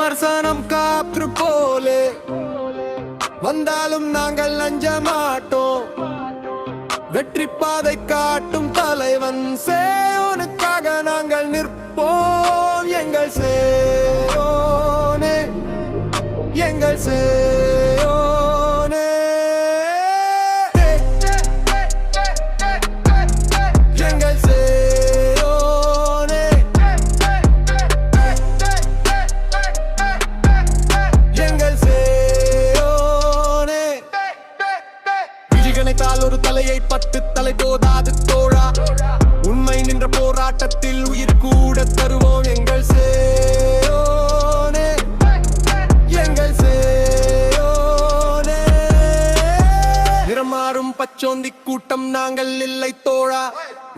விமர்சனம் காற்று போலே வந்தாலும் நாங்கள் அஞ்ச மாட்டோம். வெற்றி பாதை காட்டும் தலைவன் சேயோனுக்காக நாங்கள் நிற்போம். எங்கள் சேயோனே, எங்கள் சேயோனே, எங்கள் சேயோனே, எங்கள் சேயோனே. விழிகணைத்தால் ஒரு தலையை 10 தலை போதாது தோழா. உண்மை நின்ற போராட்டத்தில் உயிர் கூட தருவோம். எங்கள் சேயோனே, எங்கள் சேயோனே. நிறமாறும் பச்சோந்தி கூட்டம் நாங்கள் இல்லை தோழா.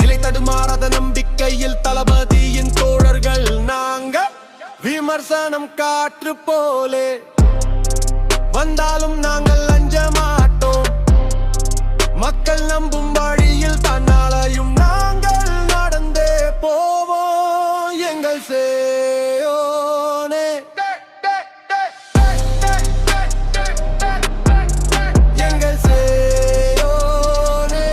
நிலை தடுமாறாத நம்பிக்கையில் தளபதியின் தோழர்கள் நாங்கள். விமர்சனம் காற்று போலே வந்தாலும் நாங்கள் அஞ்ச மாட்டோம். மக்கள் நம்பும் வழியில் தன்னாலையும் நாங்கள் நடந்தே போவோம். எங்கள் சேயோனே, எங்கள் சேயோனே,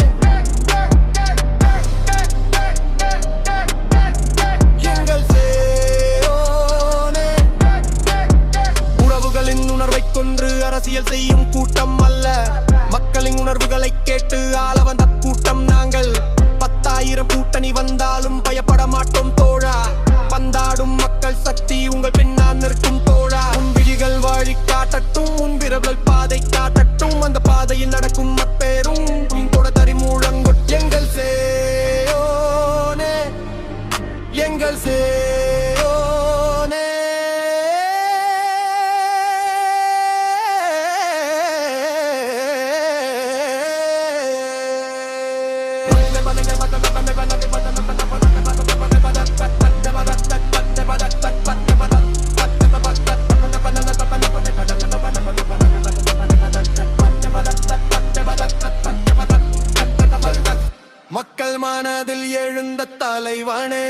எங்கள் சேயோனே. உறவுகளின் உணர்வை கொன்று அரசியல் செய்யும் கூட்டம் அல்ல. மக்களின் உணர்வுகளை கேட்டு ஆள வந்த கூட்டம் நாங்கள். 10,000 கூட்டணி வந்தாலும் பயப்பட மாட்டோம் தோழா. பந்தாடும் மக்கள் சக்தி உங்கள் பின்னால் நிற்கும் தோழா. உன் விழிகள் வழி காட்டட்டும், உன் விரல்கள் பாதை காட்டட்டும். அந்த பாதையில் நடக்கும் அப்பேரும் தொடரி மூலங்கொட். எங்கள் சேயோனே, எங்கள் சேயோனே, மக்கள் மனதில் எழுந்த தலைவனே.